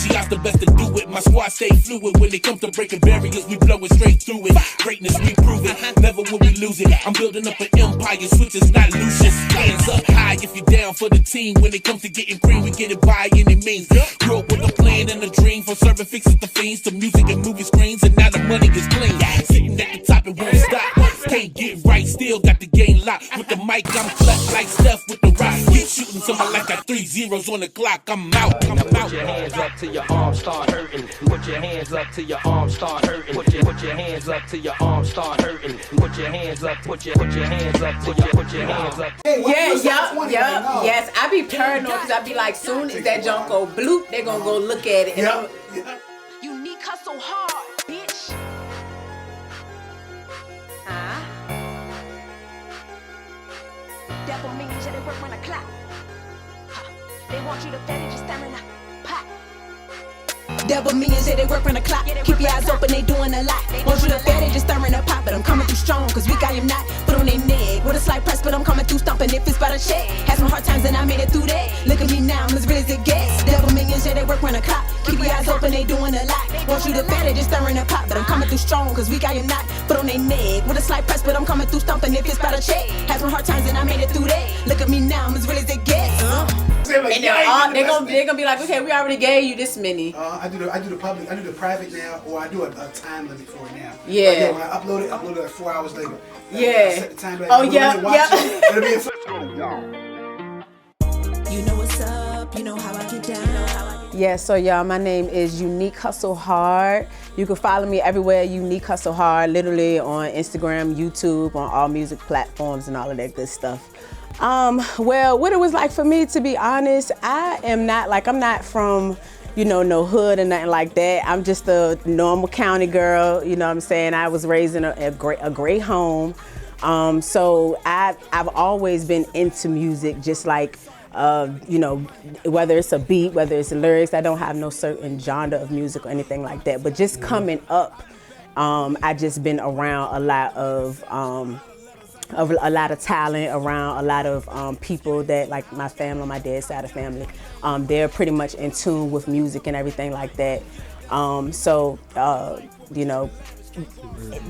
GGI's the best to do it. My squad stay fluid. When it comes to breaking barriers, we blow it straight through it. Greatness, we prove it. Never will we lose it. I'm building up an empire. Switches, not Lucius. Hands up high if you're down for the team. When it comes to getting green, we get it by any means. Grew up with a plan and a dream. From serving fixes to fiends to music and movie screens. And now the money is clean. Sitting at the top and won't stop. Can't get right, still got the game locked. With the mic, I'm clutch like Steph with the rock. Keep shooting something like got 3 zeros on the clock. I'm out. Put your hands up till your arms start hurting. Put your hands up till your arms start hurting. Put your hands up till your arms start hurting. Put your hands up. Put your hands up till your hands up. Yes. I be paranoid because I be like, soon as that junk go bloop, they gonna go look at it. Unique hustle hard, bitch. Devil means that they work on the clock. They want you to finish just staring at pot. Devil millions, yeah, they work on the clock. Keep your eyes open, they doing a lot. Want you to fair, they just stirring the pot. But I'm coming through strong, cause weak I am not. Put on their neck with a slight press, but I'm coming through stomping. If it's by the check, had some hard times and I made it through that. Look at me now, I'm as real as it gets. Devil millions, yeah, they work on the clock. Keep your eyes open, they doing a lot. Want you to fair, they just stirring the pot. But I'm coming through strong, cause weak I am not. Put on their neck with a slight press, but I'm coming through stomping. If it's by the check, had some hard times and I made it through that. Look at me now, I'm as real as it gets. And they're gonna be like, okay, we already gave you this many. I do the public, I do the private now, or I do a time limit for it now. Yeah. When I upload it like 4 hours later. Yeah. I set the time back. Oh yeah. You know what's up, you know how I get down. Yeah, so y'all, my name is Unique Hustle Hard. You can follow me everywhere, Unique Hustle Hard, literally on Instagram, YouTube, on all music platforms and all of that good stuff. Well, what it was like for me, to be honest, I'm not from, no hood or nothing like that. I'm just a normal county girl, you know what I'm saying? I was raised in a great home. So I've always been into music, just like, whether it's a beat, whether it's lyrics. I don't have no certain genre of music or anything like that. But just coming up, I just been around a lot of talent, around a lot of people that, like my family, my dad's side of family, they're pretty much in tune with music and everything like that.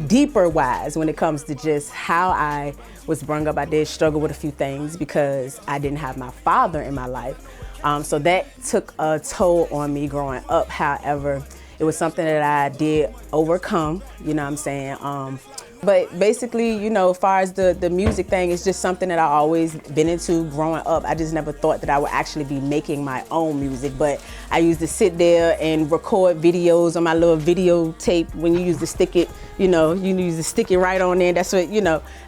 Deeper wise, when it comes to just how I was brought up, I did struggle with a few things because I didn't have my father in my life. So that took a toll on me growing up. However, it was something that I did overcome, you know what I'm saying? But basically, as far as the music thing, it's just something that I always been into growing up. I just never thought that I would actually be making my own music, but I used to sit there and record videos on my little videotape. When you used to stick it, you used to stick it right on there. That's what,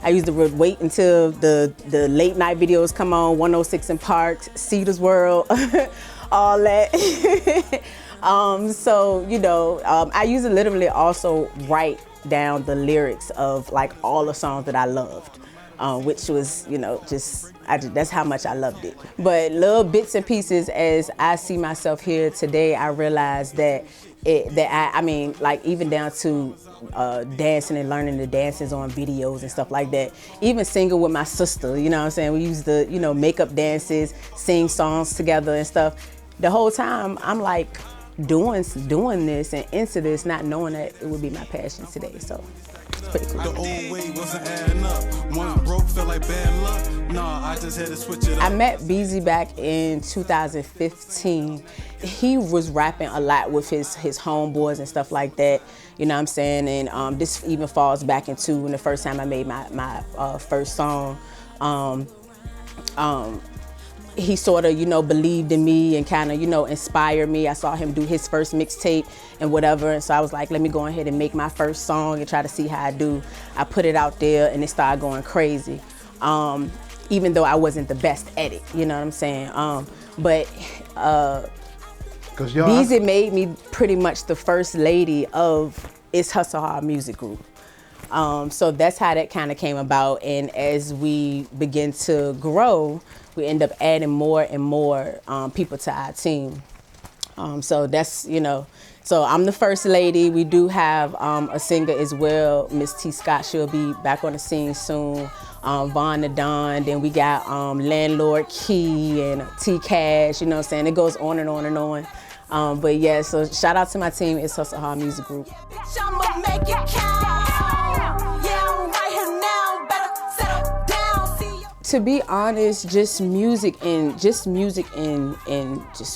I used to wait until the late night videos come on, 106 in Park, Cedar's World, all that. I used to literally also write down the lyrics of like all the songs that I loved, which was, that's how much I loved it. But little bits and pieces, as I see myself here today, I realized that even down to dancing and learning the dances on videos and stuff like that, even singing with my sister, you know what I'm saying? We used to, make up dances, sing songs together and stuff. The whole time I'm like, doing this and into this, not knowing that it would be my passion today. So it's pretty cool. The old way wasn't adding up. Once broke, felt like bad luck. Nah, I just had to switch it up. I met BZ back in 2015. He was rapping a lot with his homeboys and stuff like that. You know what I'm saying? And this even falls back into when the first time I made my first song. He sort of, believed in me and kind of, inspired me. I saw him do his first mixtape and whatever. And so I was like, let me go ahead and make my first song and try to see how I do. I put it out there and it started going crazy. Even though I wasn't the best at it, you know what I'm saying? BZ made me pretty much the first lady of It's Hustle Hard Music Group. So that's how that kind of came about. And as we begin to grow, we end up adding more and more people to our team. So that's, so I'm the first lady. We do have a singer as well, Miss T. Scott. She'll be back on the scene soon. Von the Don. Then we got Landlord Key and T. Cash, you know what I'm saying? It goes on and on and on. But yeah, so shout out to my team. It's Hustle Hard Music Group. I'ma make it count. Yeah, I'm right here now. Better settle down. See you. To be honest, just music and just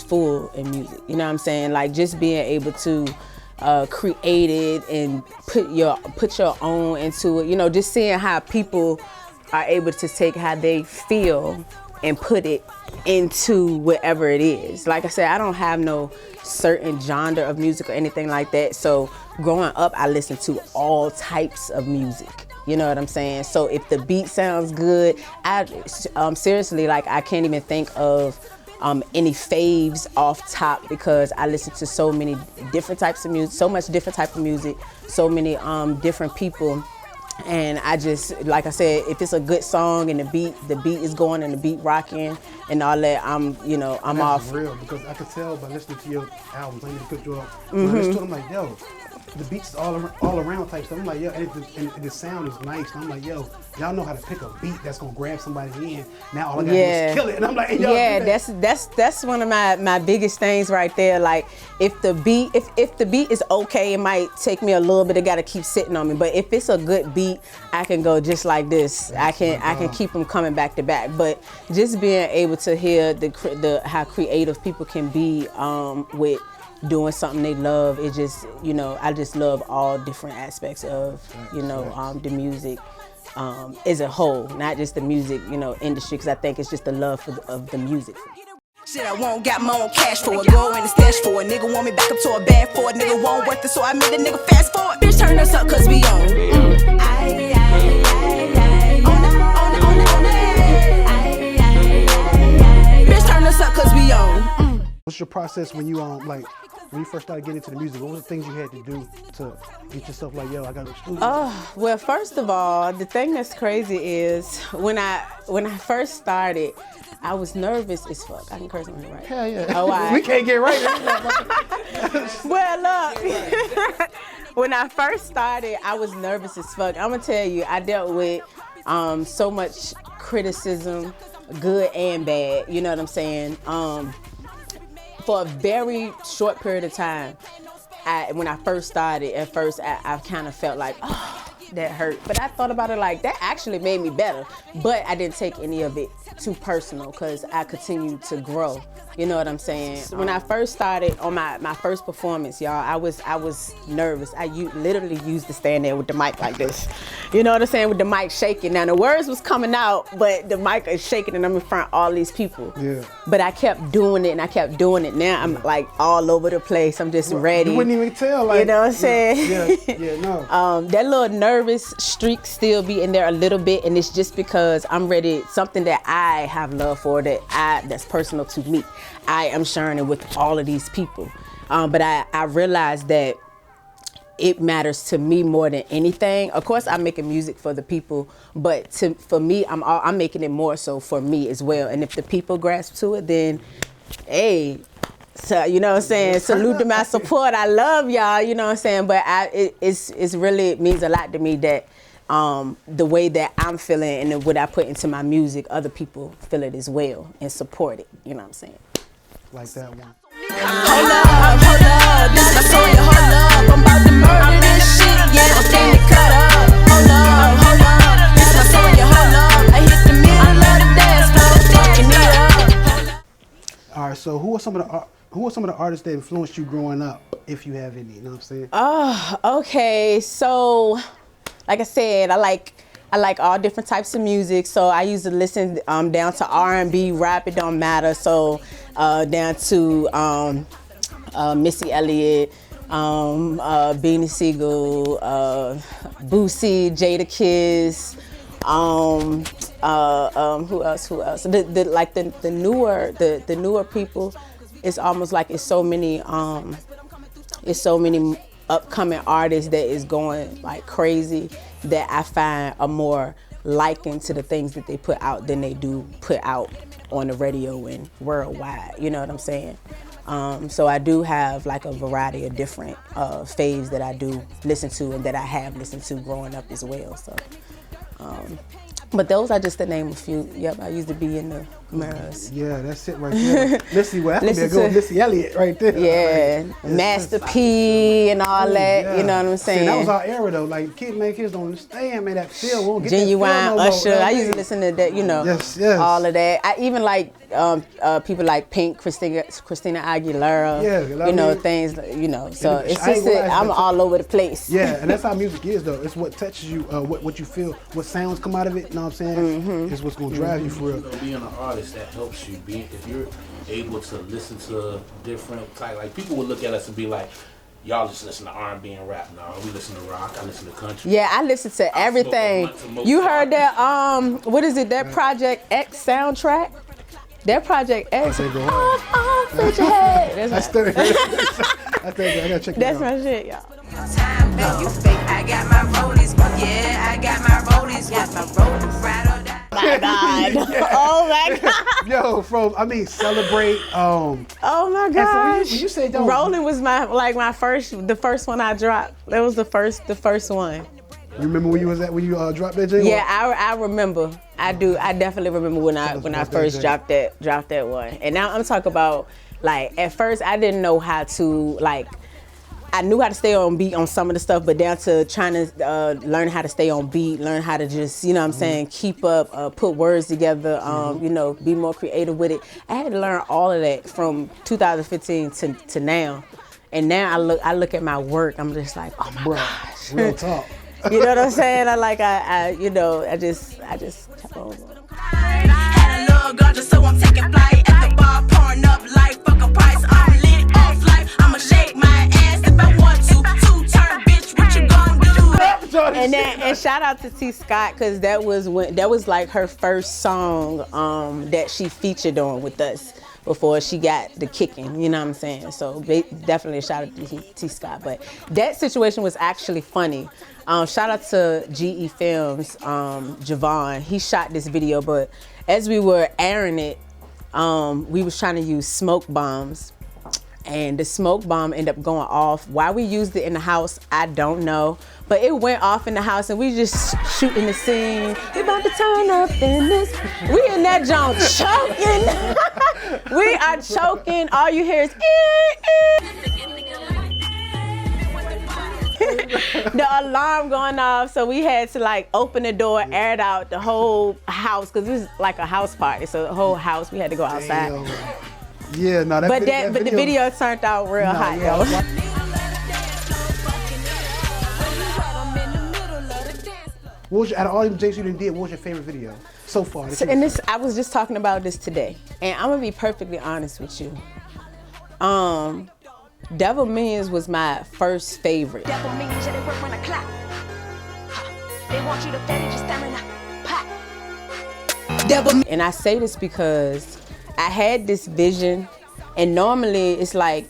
full in music. You know what I'm saying? Like just being able to create it and put your own into it. You know, just seeing how people are able to take how they feel and put it into whatever it is. Like I said, I don't have no certain genre of music or anything like that. So growing up, I listened to all types of music. You know what I'm saying? So if the beat sounds good, I seriously, like I can't even think of any faves off top because I listen to so many different types of music, so much different type of music, so many different people. And I just, like I said, if it's a good song and the beat is going and the beat rocking and all that, I'm off. That's real, because I could tell by listening to your albums. I need to put you up. When I listen to it, I'm like, yo, the beats all around type stuff. I'm like, yo, and the sound is nice. And I'm like, yo, y'all know how to pick a beat that's gonna grab somebody in. Now all I gotta do is kill it. And I'm like, hey, y'all do that. that's one of my biggest things right there. Like if the beat is okay, it might take me a little bit. It gotta keep sitting on me. But if it's a good beat, I can go just like this. I can keep them coming back to back. But just being able to hear how creative people can be with doing something they love, it just, I just love all different aspects of, the music as a whole, not just the music, industry, because I think it's just the love of the music. Shit, I won't got my own cash for it. Go in the stash for it. Nigga want me back up to a bag for it. Nigga won't worth it, so I made a nigga fast forward. Bitch, turn us up, cause we on. Bitch, turn us up, cause we on. What's your process when you when you first started getting into the music? What were the things you had to do to get yourself like, yo, I got to studio? Well, first of all, the thing that's crazy is when I first started, I was nervous as fuck. I can curse on here, right? Hell yeah. Oh, we can't get right. Well, look, when I first started, I was nervous as fuck. I'm gonna tell you, I dealt with so much criticism, good and bad. You know what I'm saying? For a very short period of time, when I first started, at first I kind of felt like, oh, that hurt. But I thought about it like, that actually made me better. But I didn't take any of it too personal because I continued to grow. You know what I'm saying? When I first started on my first performance, y'all, I was nervous. I literally used to stand there with the mic like this. You know what I'm saying? With the mic shaking. Now the words was coming out, but the mic is shaking and I'm in front of all these people. Yeah. But I kept doing it and I kept doing it. Now I'm like all over the place. I'm just ready. You wouldn't even tell. Like, you know what I'm saying? Yeah, no. That little nervous streak still be in there a little bit, and it's just because I'm ready, something that I have love for, that's personal to me. I am sharing it with all of these people. But I realized that it matters to me more than anything. Of course, I'm making music for the people, but for me, I'm making it more so for me as well. And if the people grasp to it, then, hey, so you know what I'm saying? Salute to my support. I love y'all. You know what I'm saying? But it's really, it means a lot to me that the way that I'm feeling and what I put into my music, other people feel it as well and support it. You know what I'm saying? Like that one. Hold up, this my song, hold up, I'm about to murder this shit, yeah, the thing to cut up. Hold up, this my song, hold up, I hit the middle of the dance floor, fucking me up. All right, so who are some of the artists that influenced you growing up, if you have any? You know what I'm saying? Okay, so like I said, I like all different types of music. So I used to listen down to R&B, rap, it don't matter. So down to Missy Elliott, Beanie Siegel, Boosie, Jada Kiss, who else? The newer people. It's almost like it's so many upcoming artists that is going like crazy that I find are more liking to the things that they put out than they do put out on the radio and worldwide. You know what I'm saying? So I do have like a variety of different faves that I do listen to and that I have listened to growing up as well. So, but those are just to name a few. Yep, I used to be in the Mirrors. Yeah, that's it right there. Missy, well, that's gonna be a good Missy Elliott right there. Yeah, Like, Master P and all that. yeah. You know what I'm saying? See, that was our era though. Like kids don't understand, man. That feel, we don't get Genuine, that feel no Usher. more. I used to listen to that. You know, yes. all of that. I even like people like Pink, Christina Aguilera. Yeah, you know things. You know, so And it's I ain't just gonna that lie, I'm but- all over the place. Yeah, and that's how music is though. It's what touches you, what you feel, what sounds come out of it. You know what I'm saying? It's what's gonna drive you for real. You know, being an artist, that helps you. If you're able to listen to different type, like people would look at us and be like, y'all just listen to R&B and rap. No, we listen to rock. I listen to country. Yeah, I listen to everything. You heard that? What is it? That Project X soundtrack? That Project X. Go hard. Off with your head. I still heard it. I gotta check That's that out. my shit, y'all. Time, babe, you fake. I got my rollies. Yeah, I got my rollies. Got my rollies. Ride or die. My God. Oh my God. Yo, Celebrate. Oh my And gosh. when you say don't, Rolling was the first one I dropped. That was the first one. you remember when you dropped that jingle? Yeah, I remember. I do. I definitely remember when I about first that, dropped that one. And now I'm talking about, like, at first I didn't know how to, like, I knew how to stay on beat on some of the stuff, but down to trying to learn how to stay on beat, learn how to just, you know what I'm saying, keep up, put words together, you know, be more creative with it. I had to learn all of that from 2015 to now. And now I look at my work, I'm just like, oh my gosh. Real talk. You know what I'm saying? I just kept on going. Had a little girl just so I'm taking flight at the bar, pouring up like fuck a price. I'm lit off life. I'ma shake my ass if I want to. Two-turn bitch, what you gon' do? And shout out to T Scott, because that was like her first song that she featured on with us before she got the kicking, you know what I'm saying? So definitely a shout out to T Scott. But that situation was actually funny. Shout out to GE Films, Javon. He shot this video, but as we were airing it, we was trying to use smoke bombs. And the smoke bomb ended up going off. Why we used it in the house, I don't know. But it went off in the house and we just shooting the scene. We about to turn up in this. We in that joint choking. We are choking. All you hear is the alarm going off. So we had to like open the door, air it out the whole house, because this is like a house party. So the whole house, we had to go outside. Damn. Yeah, no, But the video turned out real hot, though. What was out of all them things you done did, what was your favorite video so far? I was just talking about this today, and I'm gonna be perfectly honest with you. Devil Millions was my first favorite. Devil means that they work on the clock. They want you to fed it, just staring at pop. And I say this because I had this vision, and normally it's like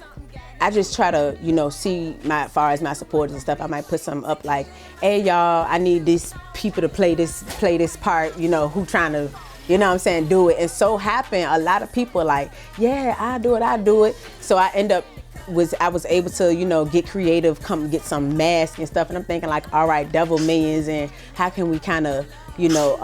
I just try to, you know, see as far as my supporters and stuff. I might put something up like, hey y'all, I need these people to play this part, you know, who trying to, you know what I'm saying, do it. And so happened, a lot of people like, yeah, I do it. So I was able to, you know, get creative, come get some masks and stuff. And I'm thinking like, all right, Devil Millions, and how can we kind of, you know,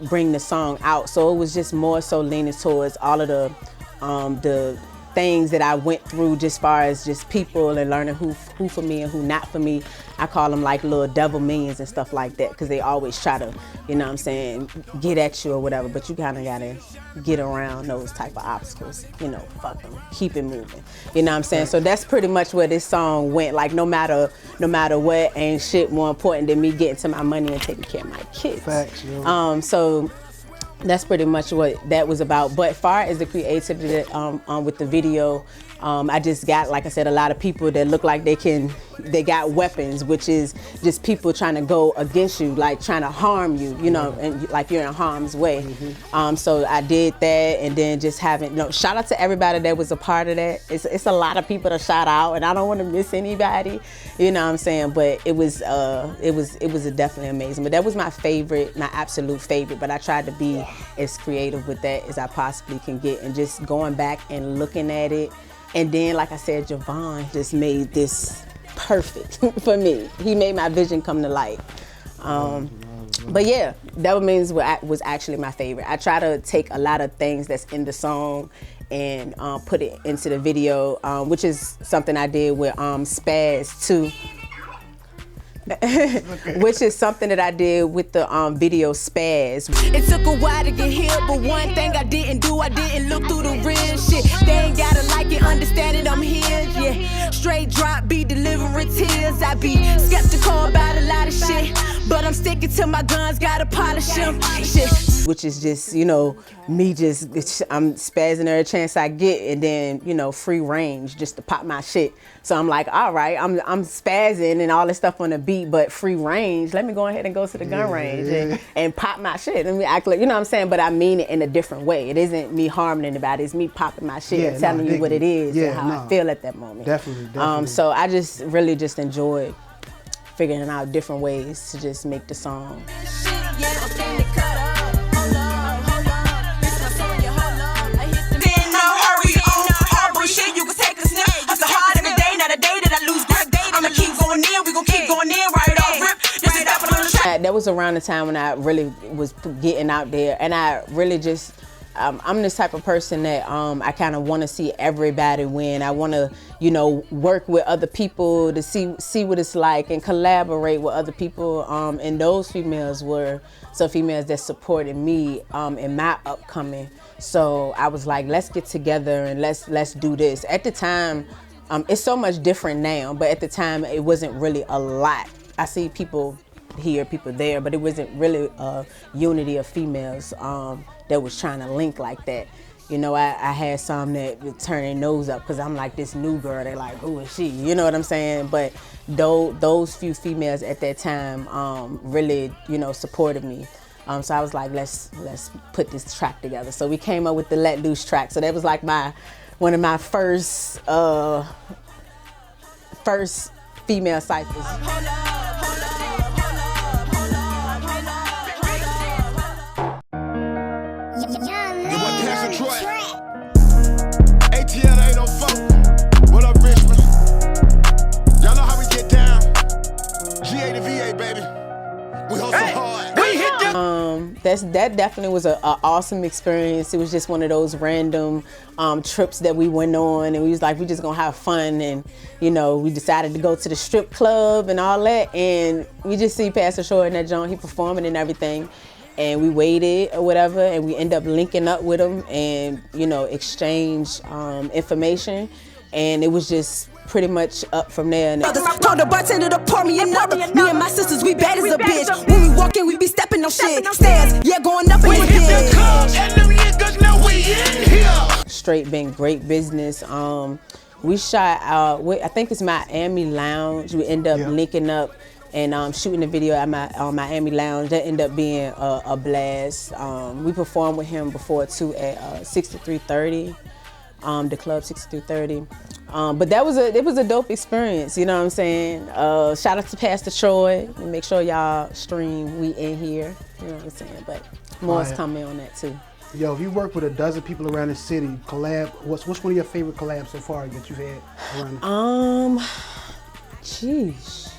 bring the song out. So it was just more so leaning towards all of the things that I went through, just far as just people and learning who for me and who not for me. I call them like little Devil Millions and stuff like that, because they always try to, you know what I'm saying, get at you or whatever, but you kind of gotta get around those type of obstacles, you know, fuck them, keep it moving, you know what I'm saying? So that's pretty much where this song went. Like no matter what, ain't shit more important than me getting to my money and taking care of my kids. Facts, yo. So that's pretty much what that was about. But far as the creativity with the video, I just got, like I said, a lot of people that look like they got weapons, which is just people trying to go against you, like trying to harm you, you know, and like you're in harm's way. So I did that, and then just having, you know, shout out to everybody that was a part of that. It's a lot of people to shout out, and I don't want to miss anybody, you know what I'm saying? But it was definitely amazing. But that was my favorite, my absolute favorite. But I tried to be as creative with that as I possibly can get, and just going back and looking at it. And then, like I said, Javon just made this perfect for me. He made my vision come to life. But yeah, Devil Means was actually my favorite. I try to take a lot of things that's in the song and put it into the video, which is something I did with Spaz too. Which is something that I did with the video Spaz. It took a while to get here, but one thing I didn't do, I didn't look through the real shit. They ain't gotta like it, understand it, I'm here, yeah. Straight drop, be delivering tears. I be skeptical about a lot of shit, but I'm sticking to my guns, gotta polish them, shit. Which is just, you know, me just, I'm spazzing every chance I get, and then, you know, free range just to pop my shit. So I'm like, all right, I'm spazzing and all this stuff on the beat, but free range, let me go ahead and go to the gun range and pop my shit. Let me act like, you know what I'm saying? But I mean it in a different way. It isn't me harming anybody, it's me popping my shit and telling you what it is and how I feel at that moment. Definitely. So I just really just enjoyed figuring out different ways to just make the song. That was around the time when I really was getting out there, and I really just, I'm this type of person that I kind of want to see everybody win. I want to, you know, work with other people to see what it's like and collaborate with other people. And those females were some females that supported me in my upcoming. So I was like, let's get together and let's do this. At the time, it's so much different now, but at the time it wasn't really a lot. I see people here, people there, but it wasn't really a unity of females that was trying to link like that. You know, I had some that would turn their nose up because I'm like this new girl. They're like, who is she? You know what I'm saying? But those few females at that time really, you know, supported me. So I was like, let's put this track together. So we came up with the Let Loose track. So that was like one of my first female cyphers. ATL 804. What up, Richmond? Y'all know how we get down. GA to VA, baby. We hustle hard. We hit them. That definitely was an awesome experience. It was just one of those random trips that we went on, and we was like, we just gonna have fun, and you know, we decided to go to the strip club and all that, and we just see Pastor Short in that joint, he performing and everything. And we waited or whatever, and we end up linking up with him and, you know, exchange information. And it was just pretty much up from there. Told the bartender to pour me another. Me and my sisters, we bad as a bitch. When we walk in, we be stepping on shit. Stairs, yeah, going up in the bitch. Straight been great business. We shot out, I think it's Miami Lounge. We end up linking up and shooting the video at Miami Lounge. That ended up being a blast. We performed with him before too at 6330, the club 6330. But it was a dope experience, you know what I'm saying? Shout out to Pastor Troy, and make sure y'all stream We In Here, you know what I'm saying? But more is coming on that too. Yo, if you work with a dozen people around the city, collab, what's one of your favorite collabs so far that you've had around? Jeez.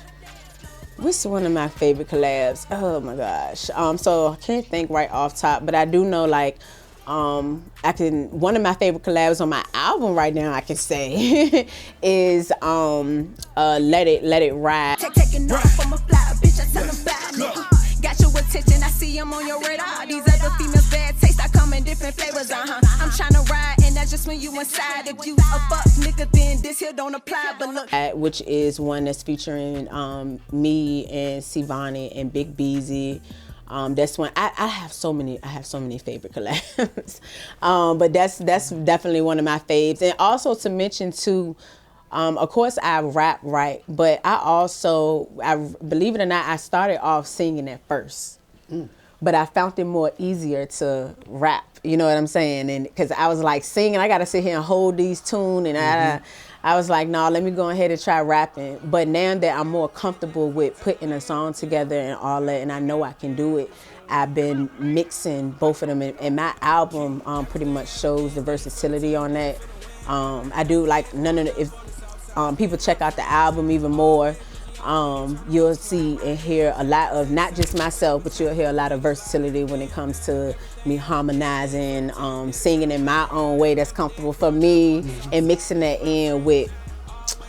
What's one of my favorite collabs? Oh my gosh. So I can't think right off top, but I do know like one of my favorite collabs on my album right now, I can say, is Let It Ride. Taking off from a fly, bitch, I tell them bye. Got your attention, I see them on your radar. These other females bad taste, I come in different flavors, I'm trying to ride, and that's just when you inside. If you a fuck nigga, then this here don't apply, but look. Which is one that's featuring me and Sivani and Big Beezy. That's one I have so many favorite collabs. But that's definitely one of my faves. And also to mention too, of course I rap, right? But I believe it or not, I started off singing at first. But I found it more easier to rap, you know what I'm saying? And because I was like singing, I gotta sit here and hold these tunes, and I was like, no, let me go ahead and try rapping. But now that I'm more comfortable with putting a song together and all that, and I know I can do it, I've been mixing both of them. And my album pretty much shows the versatility on that. I do like if people check out the album even more, you'll see and hear a lot of not just myself, but you'll hear a lot of versatility when it comes to me harmonizing, singing in my own way that's comfortable for me, and mixing that in with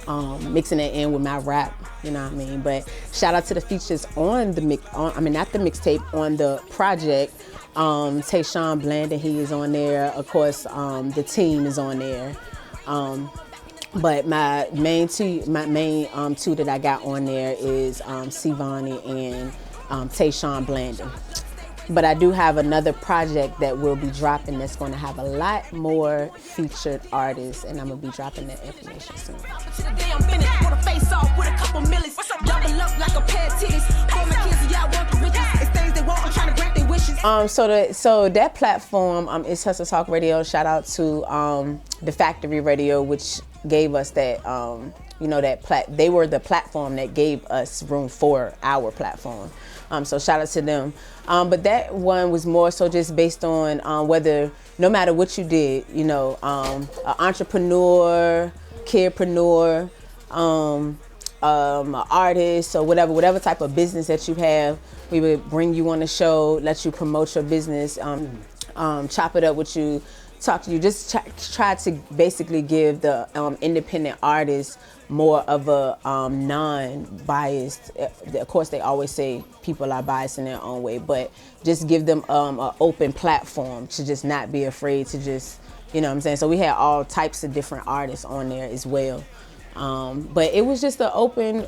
my rap. You know what I mean? But shout out to the features on the not the mixtape, on the project. Tayshawn Blandon, he is on there. Of course, the team is on there. But my main two that I got on there is Sivani and Tayshawn Blandon. But I do have another project that will be dropping that's going to have a lot more featured artists, and I'm going to be dropping that information soon. So that platform is Hustle Talk Radio. Shout out to the Factory Radio, which gave us that, they were the platform that gave us room for our platform. So shout out to them. But that one was more so just based on whether, no matter what you did, an entrepreneur, kidpreneur, an artist, or whatever type of business that you have, we would bring you on the show, let you promote your business, chop it up with you, talk to you, just try to basically give the independent artists more of a non-biased. Of course, they always say people are biased in their own way, but just give them an open platform to just not be afraid to just, you know what I'm saying? So we had all types of different artists on there as well. But it was just an open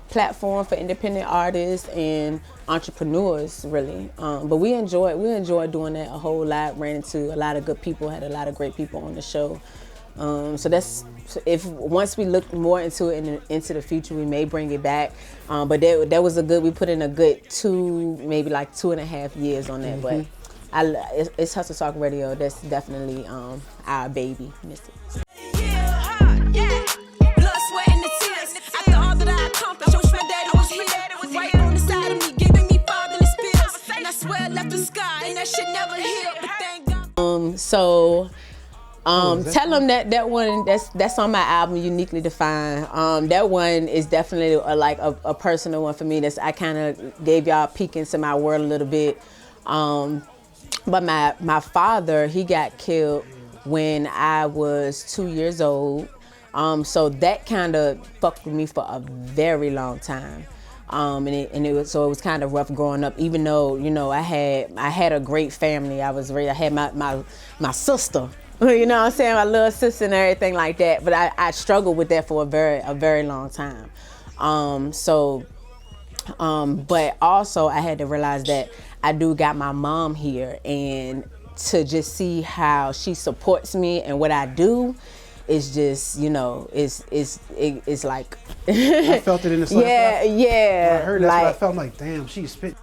platform for independent artists and entrepreneurs, really. But we enjoyed doing that a whole lot. Ran into a lot of good people, had a lot of great people on the show. So that's, if once we look more into it into the future, we may bring it back. But that was we put in a good 2.5 years on that. But it's Hustle Talk Radio. That's definitely our baby. Miss it. Tell them that one that's on my album, Uniquely Defined. That one is definitely a personal one for me. I kind of gave y'all a peek into my world a little bit. But my father, he got killed when I was 2 years old. So that kind of fucked with me for a very long time. And it was kind of rough growing up, even though, I had a great family. I had my sister, you know what I'm saying, my little sister and everything like that. But I struggled with that for a very long time. But also I had to realize that I do got my mom here, and to just see how she supports me and what I do, it's just, it's like I felt it in the soul. Yeah. When I heard that, I felt like, damn, she's spit.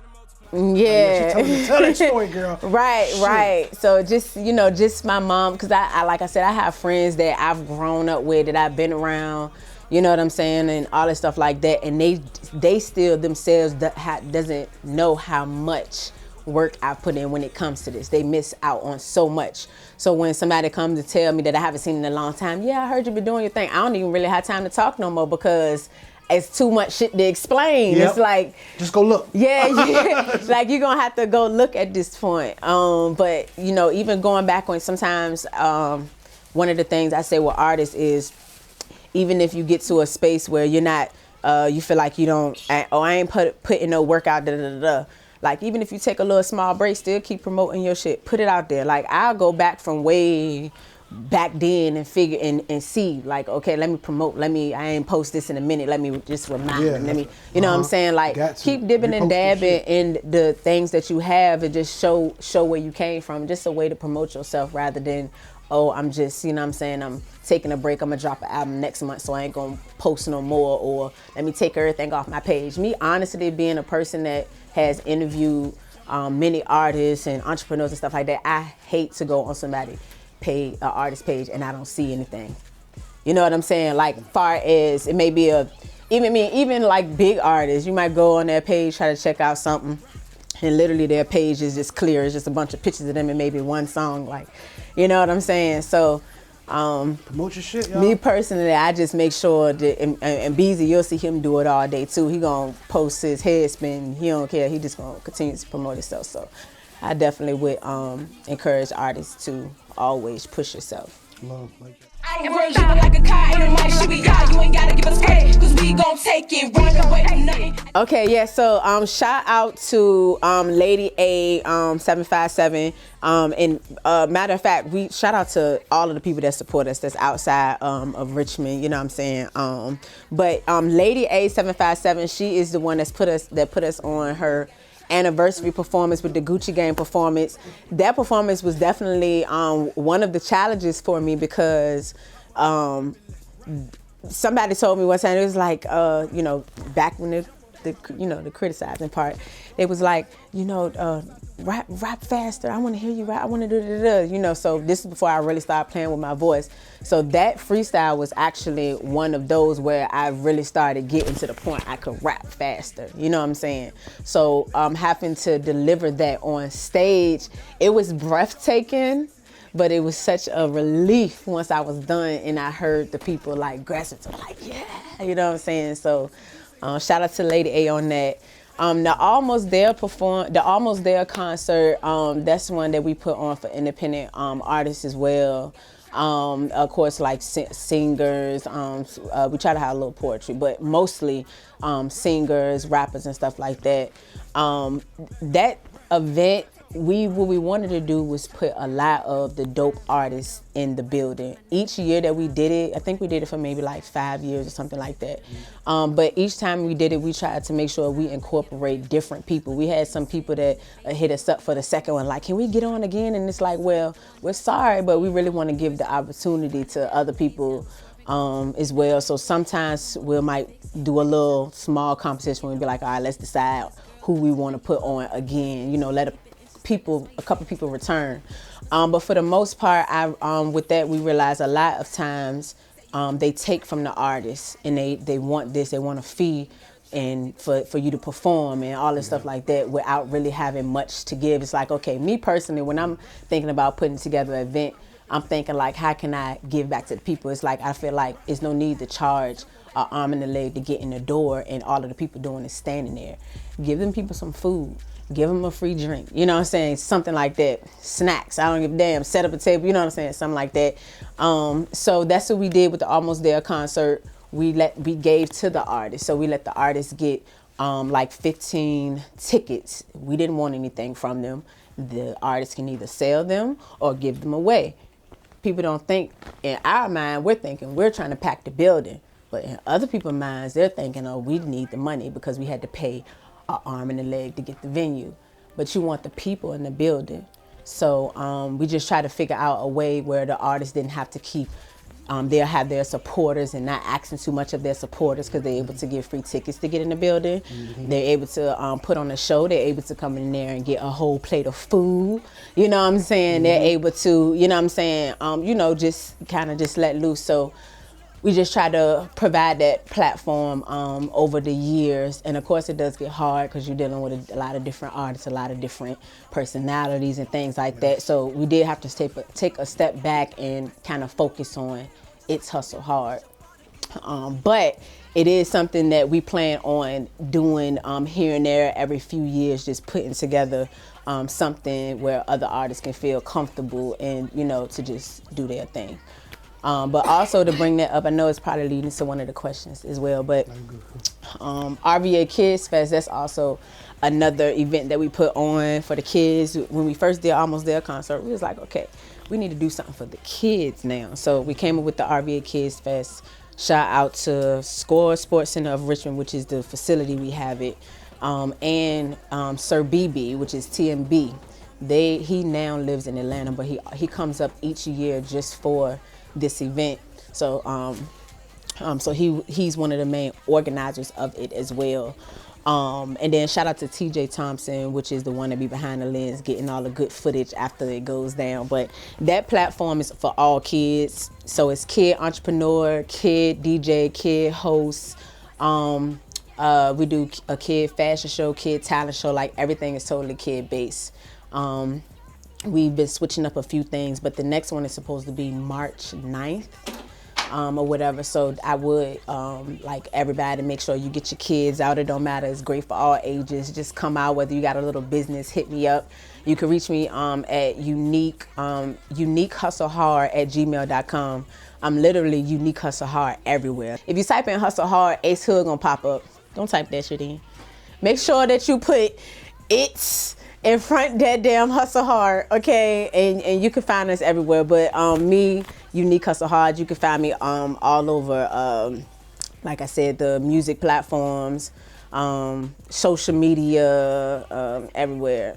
Yeah. Tell that story, girl. Right. So just my mom, because I like I said, I have friends that I've grown up with, that I've been around, you know what I'm saying, and all this stuff like that, and they still themselves doesn't know how much work I put in when it comes to this. They miss out on so much. So when somebody comes to tell me that I haven't seen in a long time, I heard you been doing your thing, I don't even really have time to talk no more, because it's too much shit to explain. Yep. It's like, just go look. Yeah. Like, you're gonna have to go look at this point. But even going back on, sometimes one of the things I say with artists is, even if you get to a space where you're not, you feel like you don't, I ain't putting no work out, like, even if you take a little small break, still keep promoting your shit. Put it out there. Like, I'll go back from way back then and figure and see, like, okay, let me promote. I ain't post this in a minute. Let me just remind them. Let me, you know what I'm saying? Like, keep dipping and dabbing in the things that you have, and just show where you came from. Just a way to promote yourself, rather than, I'm just, you know what I'm saying, I'm taking a break, I'm gonna drop an album next month, so I ain't gonna post no more, or let me take everything off my page. Me, honestly, being a person that has interviewed many artists and entrepreneurs and stuff like that, I hate to go on somebody's page, an artist page, and I don't see anything. You know what I'm saying? Like, far as it may be even like big artists, you might go on their page, try to check out something, and literally their page is just clear. It's just a bunch of pictures of them and maybe one song, like, you know what I'm saying? So Promote your shit, y'all. Me personally, I just make sure that, and Beezy, you'll see him do it all day too. He gonna post his head spin. He don't care. He just gonna continue to promote himself. So I definitely would encourage artists to always push yourself. Love like that. I am real shit like a car in a mic. Shit, we y'all. You ain't gotta give us credit, cause we gon' take it. Run away from nothing. Okay, yeah. So shout out to Lady A 757. And matter of fact, we shout out to all of the people that support us that's outside of Richmond. You know what I'm saying? But Lady A 757, she is the one that's put us on her anniversary performance with the Gucci Gang performance. That performance was definitely one of the challenges for me because somebody told me one time, it was like back when the criticizing part, it was like, rap faster. I want to hear you rap. I want to do so this is before I really started playing with my voice. So that freestyle was actually one of those where I really started getting to the point I could rap faster. You know what I'm saying? So having to deliver that on stage, it was breathtaking, but it was such a relief once I was done and I heard the people like grassroots like, yeah, you know what I'm saying? So shout out to Lady A on that. The Almost There concert, that's one that we put on for independent artists as well. Of course, like singers, we try to have a little poetry, but mostly singers, rappers, and stuff like that. That event, what we wanted to do was put a lot of the dope artists in the building. Each year that we did it, I think we did it for maybe like 5 years or something like that. But each time we did it, we tried to make sure we incorporate different people. We had some people that hit us up for the second one, like, can we get on again? And it's like, well, we're sorry, but we really want to give the opportunity to other people as well. So sometimes we might do a little small competition where we be like, all right, let's decide who we want to put on again, let a couple people return. But for the most part, with that, we realize a lot of times they take from the artists and they want this, they want a fee and for you to perform and all this stuff like that without really having much to give. It's like, okay, me personally, when I'm thinking about putting together an event, I'm thinking like, how can I give back to the people? It's like, I feel like there's no need to charge an arm and a leg to get in the door and all of the people doing is standing there. Give them people some food. Give them a free drink, you know what I'm saying? Something like that. Snacks, I don't give a damn. Set up a table, you know what I'm saying? Something like that. So that's what we did with the Almost There concert. We gave to the artists. So we let the artists get like 15 tickets. We didn't want anything from them. The artists can either sell them or give them away. People don't think, in our mind, we're trying to pack the building. But in other people's minds, they're thinking, oh, we need the money because we had to pay an arm and a leg to get the venue. But you want the people in the building. So we just try to figure out a way where the artists didn't have to keep, they'll have their supporters and not asking too much of their supporters because they're able to get free tickets to get in the building. Mm-hmm. They're able to put on a show. They're able to come in there and get a whole plate of food. You know what I'm saying? Mm-hmm. They're able to, you know what I'm saying, just kind of just let loose. So we just try to provide that platform over the years. And of course it does get hard because you're dealing with a lot of different artists, a lot of different personalities and things like that. So we did have to take a step back and kind of focus on It's Hustle Hard. But it is something that we plan on doing here and there every few years, just putting together something where other artists can feel comfortable and, to just do their thing. But also to bring that up, I know it's probably leading to one of the questions as well, but RVA Kids Fest, that's also another event that we put on for the kids. When we first did Almost There concert, we was like, okay, we need to do something for the kids now. So we came up with the RVA Kids Fest. Shout out to Score Sports Center of Richmond, which is the facility we have it, and Sir BB, which is TMB. He now lives in Atlanta, but he comes up each year just for this event. So so he's one of the main organizers of it as well. And then shout out to TJ Thompson, which is the one that be behind the lens getting all the good footage after it goes down. But that platform is for all kids. So it's kid entrepreneur, kid DJ, kid host. We do a kid fashion show, kid talent show, like everything is totally kid based. we've been switching up a few things, but the next one is supposed to be March 9th. Or whatever. So I would like everybody to make sure you get your kids out. It don't matter. It's great for all ages. Just come out. Whether you got a little business, hit me up. You can reach me at uniquehustlehard@gmail.com. I'm literally Unique Hustle Hard everywhere. If you type in Hustle Hard, Ace Hood gonna pop up. Don't type that shit in. Make sure that you put it's in front that damn Hustle Hard, okay? And you can find us everywhere. But me, Unique Hustle Hard, you can find me all over, like I said, the music platforms, social media, everywhere,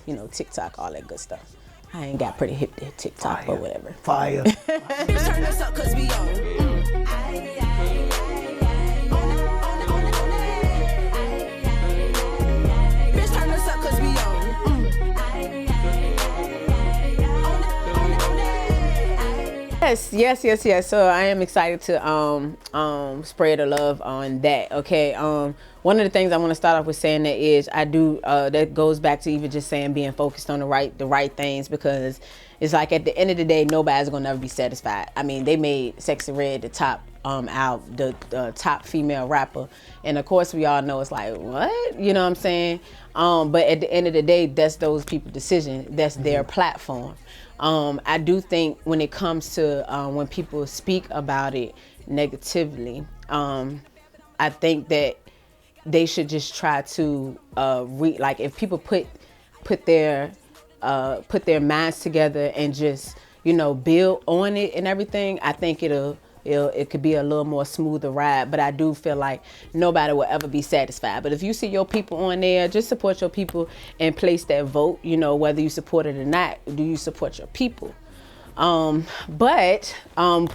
you know, TikTok, all that good stuff. I ain't got pretty hip to TikTok, but whatever. Fire. Turn us up 'cause we on. Bitch, turn us up 'cause we on. Yes. So I am excited to spread the love on that. Okay. One of the things I want to start off with saying that is I do that goes back to even just saying being focused on the right things, because it's like at the end of the day nobody's gonna never be satisfied. I mean, they made Sexy Red the top the top female rapper, and of course we all know it's like, what, you know what I'm saying? But at the end of the day, that's those people's decision. That's their platform. I do think when it comes to when people speak about it negatively, I think that they should just try to like if people put their minds together and just, you know, build on it and everything, I think it could be a little more smoother ride. But I do feel like nobody will ever be satisfied. But if you see your people on there, just support your people and place that vote. You know, whether you support it or not, do you support your people? But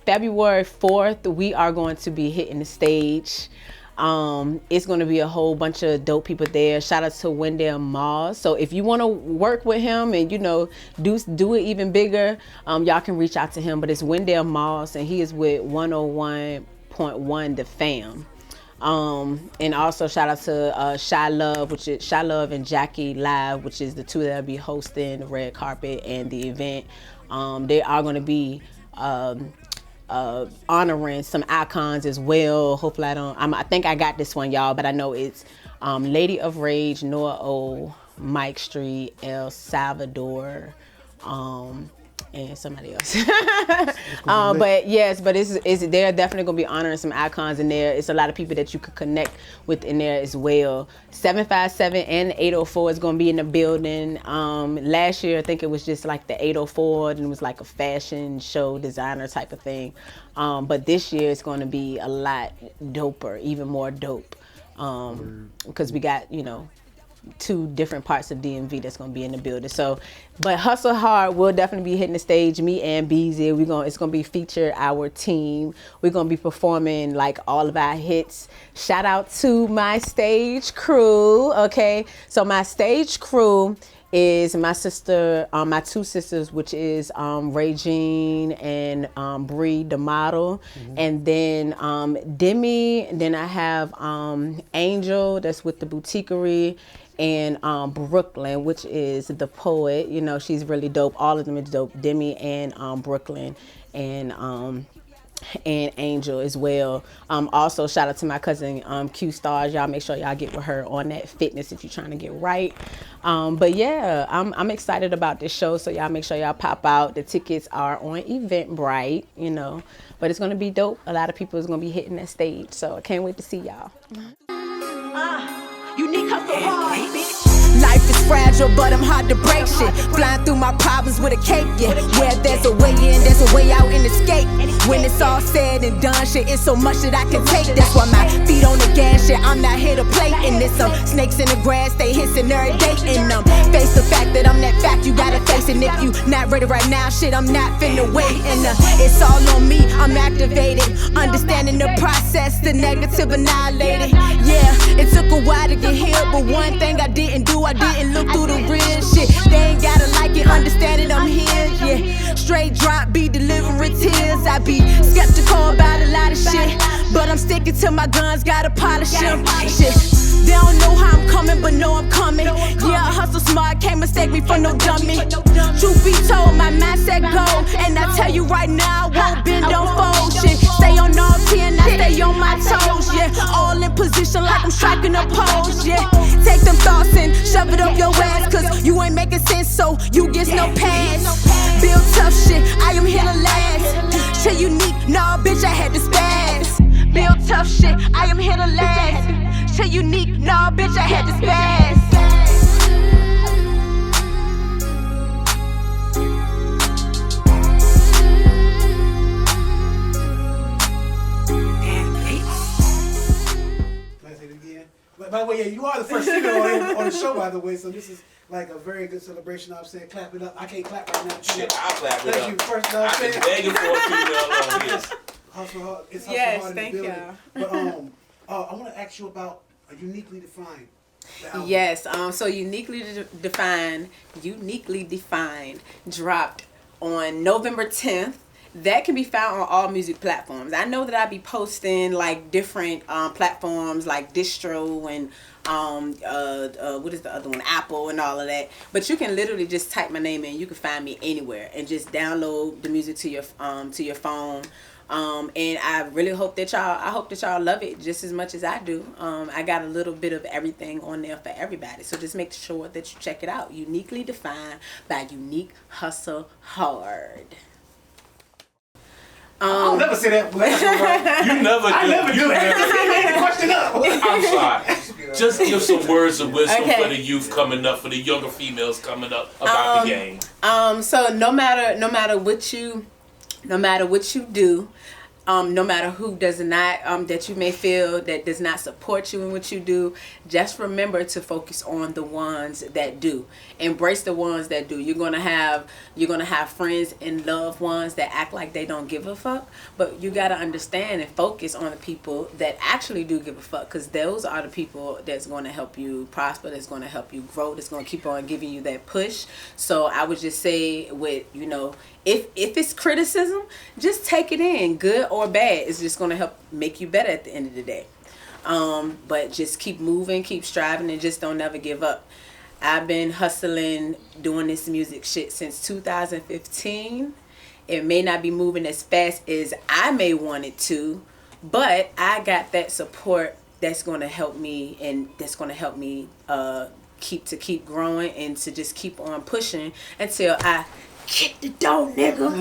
February 4th, we are going to be hitting the stage. It's going to be a whole bunch of dope people there. Shout out to Wendell Moss. So if you want to work with him and, you know, do it even bigger, y'all can reach out to him. But it's Wendell Moss, and he is with 101.1 The Fam. And also shout out to Shy Love, which is Shy Love and Jackie Live, which is the two that will be hosting the red carpet and the event. They are going to be honoring some icons as well. Hopefully I think I got this one, y'all, but I know it's Lady of Rage, Noah O, Mike Street, El Salvador, and somebody else. But yes, but they're definitely gonna be honoring some icons in there. It's a lot of people that you could connect with in there as well. 757 and 804 is gonna be in the building. Last year I think it was just like the 804, and it was like a fashion show designer type of thing. But this year it's gonna be a lot doper, even more dope. Because we got, you know, 2 different parts of DMV that's gonna be in the building. So, but Hustle Hard will definitely be hitting the stage. Me and Beezy, it's gonna be featured our team. We're gonna be performing like all of our hits. Shout out to my stage crew. Okay, so my stage crew is my sister, my 2 sisters, which is Regine and Bree, the model, and then Demi. And then I have Angel, that's with the Boutiquerie, and Brooklyn, which is the poet. You know, she's really dope. All of them is dope. Demi and Brooklyn and Angel as well. Also shout out to my cousin Q Stars. Y'all make sure y'all get with her on that fitness if you're trying to get right. But yeah, I'm excited about this show, so y'all make sure y'all pop out. The tickets are on Eventbrite, you know, but it's gonna be dope. A lot of people is gonna be hitting that stage, so I can't wait to see y'all. Unique Hustle Hard, bitch. Life is fragile, but I'm hard to break shit. Flying through my problems with a cape, yeah. Where there's a way in, there's a way out and escape. When it's all said and done, shit, it's so much that I can take. That's why my feet on the gas, shit, I'm not here to play. And there's some snakes in the grass, they hissing every day. And face the fact that I'm that fact, you gotta face. And if you not ready right now, shit, I'm not finna wait. And it's all on me, I'm activated. Understanding the process, the negative annihilated. Yeah, it took a while to get here, but one thing I didn't do, I didn't look through the real shit. They ain't gotta like it, understand it, I'm here, yeah. Straight drop, be delivering tears. honest, I be skeptical about a lot of shit. But I'm sticking to my guns, gotta polish them. Shit. They don't know how I'm coming, but know I'm coming. Yeah, I hustle smart, can't mistake me for no dummy. Truth be told, my mindset go. And I tell you right now, I won't bend, don't fold. Shit, stay on all 10, I stay on my toes. Yeah, all in position like I'm striking a pose. Yeah, take them thoughts and shove it up your ass, cause you ain't making sense, so you get no pass. Build tough shit, I am here to last. Shit unique, nah, bitch, I had to spaz. Build tough shit, I am here to last. Shit unique, nah, bitch, I had to spaz. By the way, yeah, you are the first female on the show, by the way, so this is like a very good celebration. I'm saying, clap it up. I can't clap right now. Shit, I'll clap it up. Thank you. First, I've been begging for a female on this. Hustle hard. It's hustle Yes, hard thank in the y'all. building. But I want to ask you about a Uniquely Defined. Yes, so uniquely defined dropped on November 10th. That can be found on all music platforms. I know that I be posting like different platforms like Distro and what is the other one, Apple and all of that. But you can literally just type my name in. You can find me anywhere and just download the music to your phone. And I really hope that y'all love it just as much as I do. I got a little bit of everything on there for everybody. So just make sure that you check it out. Uniquely Defined by Unique Hustle Hard. I'll never say that. You never do. I never do that. Question up. I'm sorry. Just give some words of wisdom for the youth coming up, for the younger females coming up about the game. So no matter what you do, no matter who does not that you may feel that does not support you in what you do, just remember to focus on the ones that do. Embrace the ones that do. You're gonna have friends and loved ones that act like they don't give a fuck, but you gotta understand and focus on the people that actually do give a fuck, because those are the people that's gonna help you prosper, that's gonna help you grow, that's gonna keep on giving you that push. So I would just say, with if it's criticism, just take it in, good or bad. It's just gonna help make you better at the end of the day. But just keep moving, keep striving, and just don't never give up. I've been hustling, doing this music shit since 2015. It may not be moving as fast as I may want it to, but I got that support that's gonna help me, and that's gonna help me keep growing and to just keep on pushing until I kick the door, nigga.